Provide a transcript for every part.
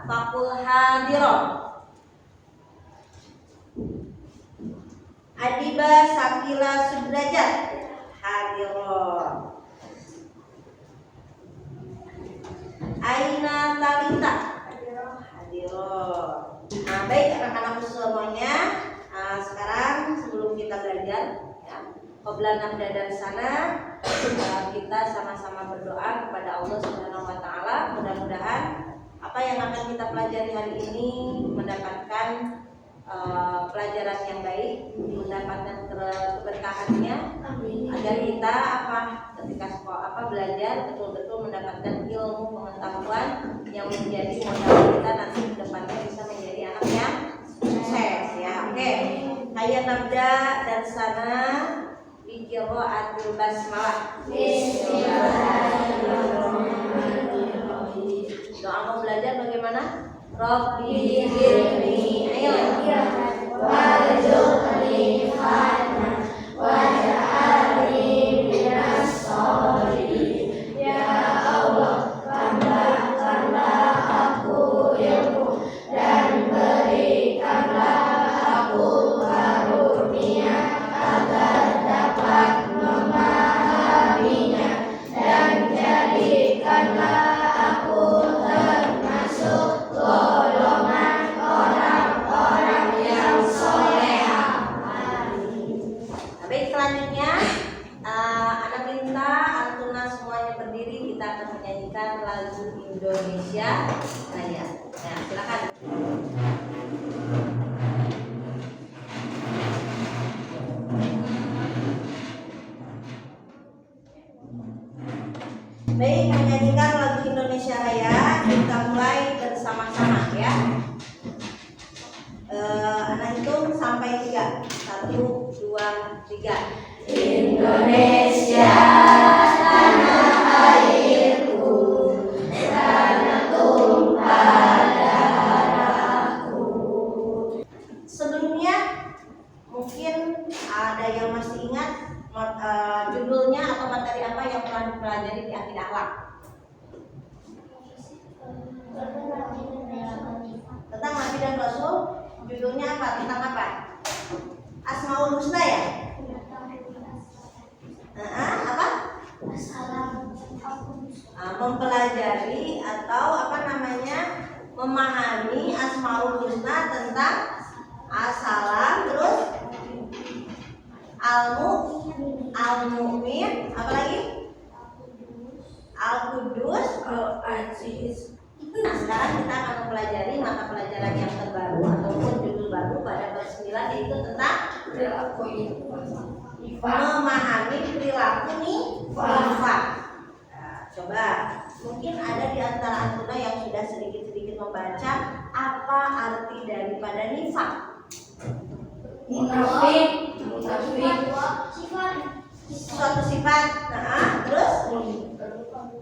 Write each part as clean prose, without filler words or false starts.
Fakul hadiron. Adiba sakila sudrajat. Hadiron. Aina talita. Hadiron. Nah, baik anak-anakku semuanya. Sekarang sebelum kita belajar, ya, qabla nabda dari sana, kita sama-sama berdoa kepada Allah Subhanahu wa taala. Mudah-mudahan apa yang akan kita pelajari hari ini mendapatkan pelajaran yang baik, mendapatkan keberkahannya, agar kita ketika sekolah belajar betul-betul mendapatkan ilmu pengetahuan yang menjadi modal kita nanti ke depannya bisa menjadi anak yang sukses, ya. Oke. Hayya nabda dari sana bi qiraatil basmalah. Doa mau belajar bagaimana? Rabbi ghfirli, ayo. Warzuqni fahma waj'alni minas sholihin. Ya Allah, tambahkanlah aku ilmu dan berikanlah aku karunia agar dapat memahaminya, dan jadikanlah aku termasuk golongan orang-orang yang soleha. Baik, selanjutnya anak minta antuna semuanya berdiri, kita akan menyanyikan lagu Indonesia Raya. Nah, silakan. Baik, menyanyikan lagu Indonesia Raya, kita mulai bersama-sama, ya. Anak hitung sampai 3. 1, 2, 3. Indonesia tanah airku, tanah tumpah darahku. Sebelumnya mungkin ada yang masih ingat judulnya atau materi apa yang pernah dipelajari di akidah akhlak? Tentang Nabi dan Rasul. Judulnya apa? Tentang apa? Asmaul Husna, ya? Apa? Mempelajari atau memahami Asmaul Husna tentang As-Salam, terus Al-Mu'min, apa lagi? Al-Qudus, Al-Aziz. Nah, sekarang kita akan mempelajari mata pelajaran yang terbaru ataupun judul baru pada bab 9, yaitu tentang perilaku memahami perilaku nifaq. Nah, coba mungkin ada di antara antuna yang sudah sedikit-sedikit membaca apa arti daripada nifaq. Munafik, suatu sifat. Nah, terus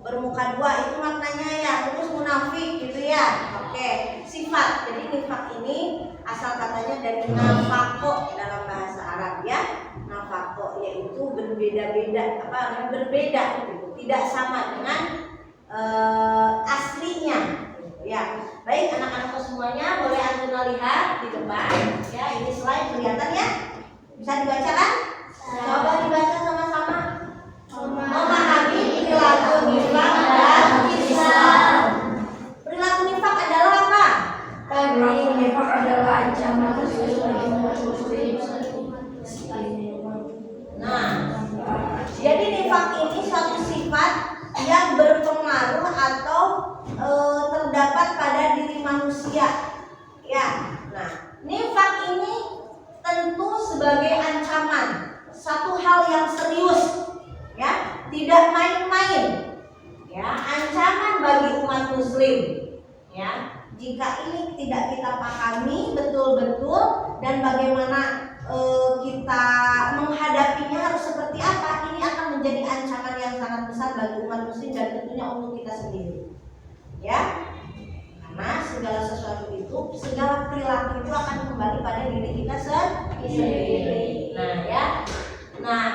bermuka dua, itu maknanya, ya. Terus munafik, gitu, ya. Oke, sifat. Jadi nifaq ini asal katanya dari nafaqo dalam bahasa Arab, ya. Nafaqo yaitu berbeda-beda, berbeda, gitu. Tidak sama dengan aslinya, ya. Baik, anak-anakku semuanya, boleh antuna lihat di depan, ya. Ini slide kelihatan, ya. Bisa dibaca, kan? Coba dibaca sama-sama. Memahami perilaku nifaq dan Islam. Perilaku nifaq adalah apa? Perilaku nifaq adalah ancaman bagi umat muslim. Nah, jadi nifaq ini suatu sifat yang berpengaruh atau terdapat pada diri manusia, ya. Nah, nifaq ini tentu sebagai ancaman, satu hal yang serius, ya, tidak main-main, ya, ancaman bagi umat muslim, ya. Jika ini tidak kita pahami betul-betul dan bagaimana kita menghadapinya harus seperti apa, ini akan menjadi ancaman yang sangat besar bagi umat muslim dan tentunya untuk kita sendiri, ya. Karena segala sesuatu itu, segala perilaku itu akan kembali pada diri kita sendiri. Nah, ya. Nah,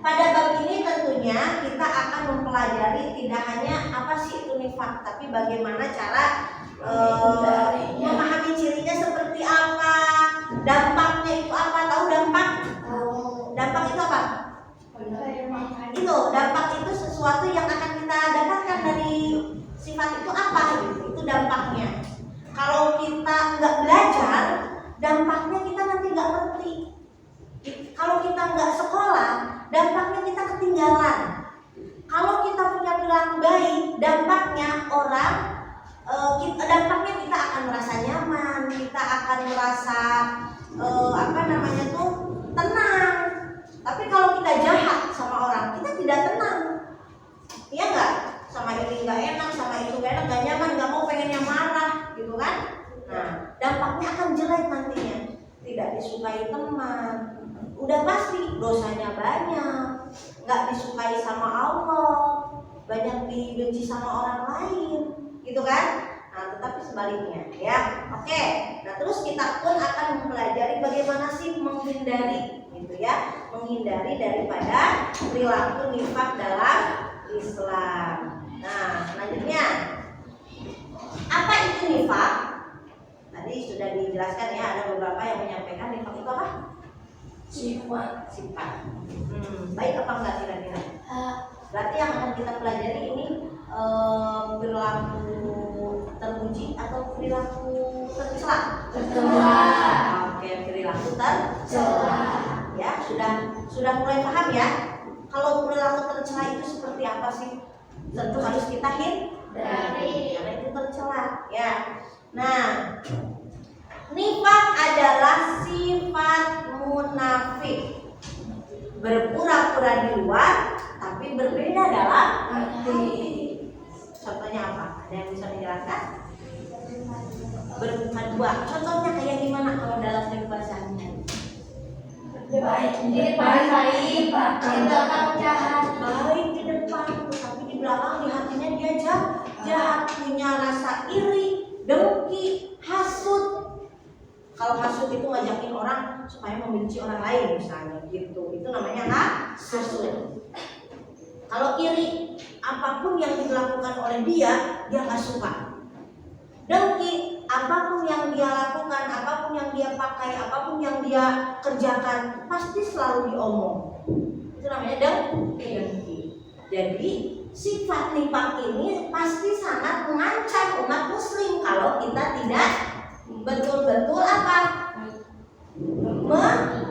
pada bab ini tentunya kita akan mempelajari mempelajari tidak hanya apa sih itu nifak, tapi bagaimana cara memahami cirinya seperti apa, dampaknya itu apa. Tahu dampak? Dampak itu apa? Itu dampak itu sesuatu yang akan kita dapatkan dari sifat itu apa gitu. Itu dampaknya. Kalau kita nggak belajar, dampaknya kita nanti nggak ngerti. Kalau kita nggak sekolah, dampaknya kita ketinggalan. Kalau kita punya perilaku baik, dampaknya dampaknya kita akan merasa nyaman, kita akan merasa tenang. Tapi kalau kita jahat sama orang, kita tidak tenang, iya nggak? Sama ini nggak enak, sama itu nggak enak, nggak nyaman, nggak mau, pengennya marah, gitu kan? Nah, dampaknya akan jelek nantinya. Tidak disukai teman, udah pasti dosanya banyak, nggak disukai sama Allah, banyak dibenci sama orang lain, gitu kan? Nah, tetapi sebaliknya, ya. Oke. Nah, terus kita pun akan mempelajari bagaimana sih menghindari, gitu ya, menghindari daripada perilaku nifak dalam Islam. Nah, selanjutnya, apa itu nifak? Tadi sudah dijelaskan ya, ada beberapa yang menyampaikan nifak itu apa? Sifat. Baik apa enggak kira-kira? Berarti yang akan kita pelajari ini perilaku terpuji atau perilaku tercela? Oke, perilaku tercela. Ya, sudah mulai paham ya? Kalau perilaku tercela itu seperti apa sih? Tentu harus kita hindari karena itu tercela, ya. Nah, nifak adalah sifat munafik, berpura-pura di luar tapi berbeda dalam hati. Contohnya apa? Ada yang bisa menjelaskan? Dua. Contohnya kayak gimana kalau dalam bahasanya? Baik di belakang jahat. Baik di depan, tapi di belakang di hatinya dia jahat, punya rasa iri, dengki, hasut. Kalau hasut itu ngajakin orang supaya membenci orang lain misalnya gitu. Itu namanya hasut. Kalau iri, apapun yang dilakukan oleh dia nggak suka. Dengki, apapun yang dia lakukan, apapun yang dia pakai, apapun yang dia kerjakan, pasti selalu diomong. Itu namanya dengki. Jadi sifat nifak ini pasti sangat mengancam umat muslim kalau kita tidak betul-betul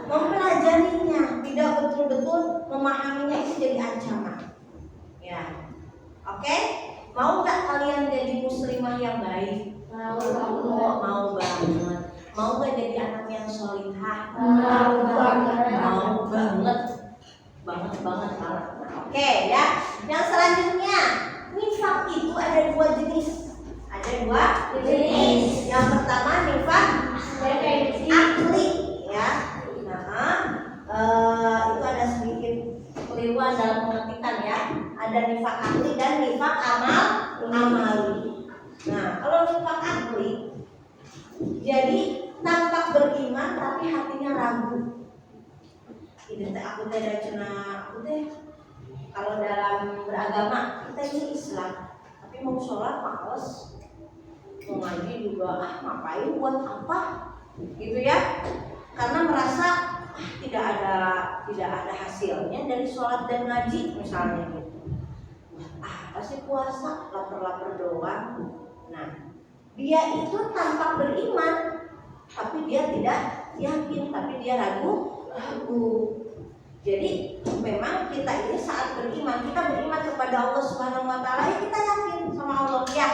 mempelajarinya, tidak betul-betul memahaminya, itu jadi ancaman. Ya, oke? Mau nggak kalian jadi muslimah yang baik? Mau banget. Mau nggak jadi anak yang solihah? Mau banget. Oke ya. Yang selanjutnya, nifak itu ada dua jenis. Yang pertama nifak akli, ya. Itu ada sedikit keliruan dalam pengertian ya. Ada nifak akli dan nifak amali. Nah, kalau nifak akli, jadi tampak beriman tapi hatinya ragu. Ini aku kalau dalam beragama kita ini Islam, tapi mau sholat males, mau ngaji juga ngapain, buat apa, gitu ya? Karena merasa tidak ada hasilnya dari sholat dan ngaji misalnya gitu. Apa sih puasa, lapar doang. Nah, dia itu tampak beriman, tapi dia tidak yakin, tapi dia ragu. Jadi memang kita ini saat beriman, kita beriman kepada Allah Subhanahu Wa Taala, ya kita yakin sama Allah, ya.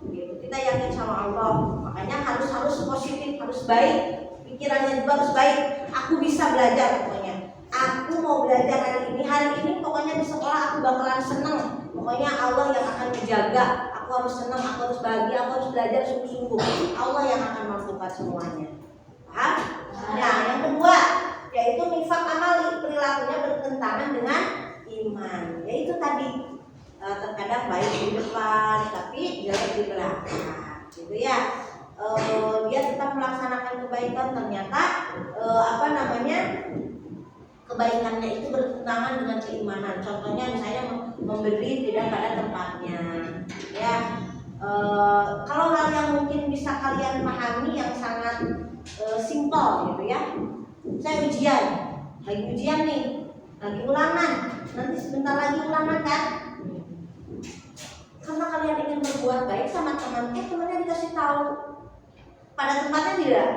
Gitu, kita yakin sama Allah. Makanya harus positif, harus baik, pikirannya juga harus baik. Aku bisa belajar pokoknya. Aku mau belajar hari ini pokoknya di sekolah aku bakalan seneng. Pokoknya Allah yang akan menjaga. Aku harus senang, aku harus bahagia, aku harus belajar sungguh-sungguh. Allah yang akan mampukan semuanya. Paham? Nah, yang kedua yaitu nifak amali, perilakunya bertentangan dengan iman. Yaitu tadi terkadang baik di depan tapi jelek di belakang, gitu ya. Dia tetap melaksanakan kebaikan, ternyata kebaikannya itu bertentangan dengan keimanan. Contohnya misalnya memberi tidak pada tempatnya. Ya, kalau hal yang mungkin bisa kalian pahami yang sangat simpel gitu ya. Saya ujian, lagi ujian nih, lagi ulangan. Nanti sebentar lagi ulangan kan? Karena kalian ingin berbuat baik sama temannya dikasih tahu. Pada tempatnya tidak?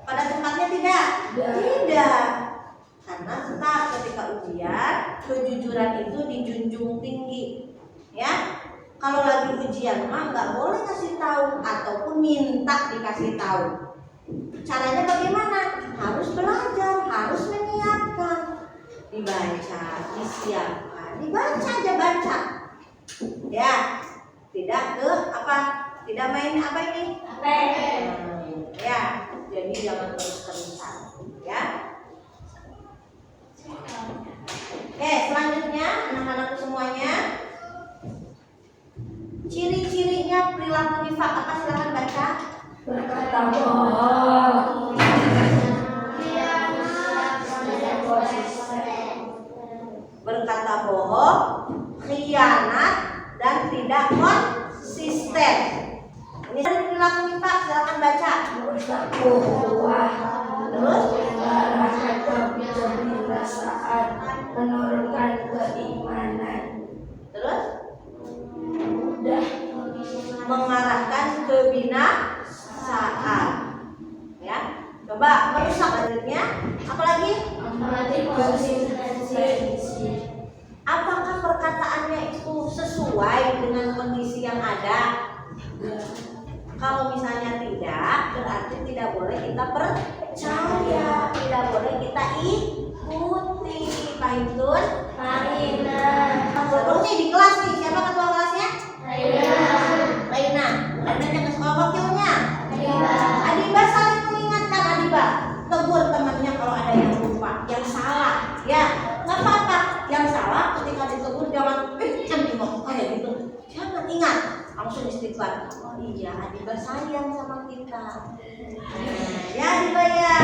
Pada tempatnya tidak? Tidak. Karena tetap ketika ujian, kejujuran itu dijunjung tinggi. Ya, kalau lagi ujian mah nggak boleh kasih tahu ataupun minta dikasih tahu. Caranya bagaimana? Harus belajar, harus menyiapkan, dibaca, disiapkan, dibaca aja baca. Ya, tidak ke apa? Tidak main apa ini? Ya, jadi jangan terus-terusan. Ya. Oke, selanjutnya anak-anakku semuanya, ciri-cirinya perilaku nifak apa? Silakan baca. Berkata bohong, Berkata bohong, khianat, dan tidak konsisten. Ini dari perilaku nifak, silakan baca. merusak ukhuwah, Terus mengarahkan kebiasaan, menurunkan keimanan, Terus mudah mengarahkan kebinasaan. Ya, coba merusak lanjutnya. Apalagi? mati konsistensi, Apakah perkataannya itu sesuai dengan kondisi yang ada? Kalau misalnya tidak, berarti tidak boleh kita percaya, tidak boleh kita ikuti. Pahitun? Seterusnya di kelas nih, siapa ketua kelasnya? Laina yang ke sekolah wakilnya. Adiba saling mengingatkan Adiba, tegur temannya kalau ada yang lupa, yang salah. Ya, nggak apa-apa. Yang salah ketika ditegur jangan kayak gitu. Jangan, ingat, langsung istighfar. Oh iya, Adiba sayang sama kita. Ya Adiba ya.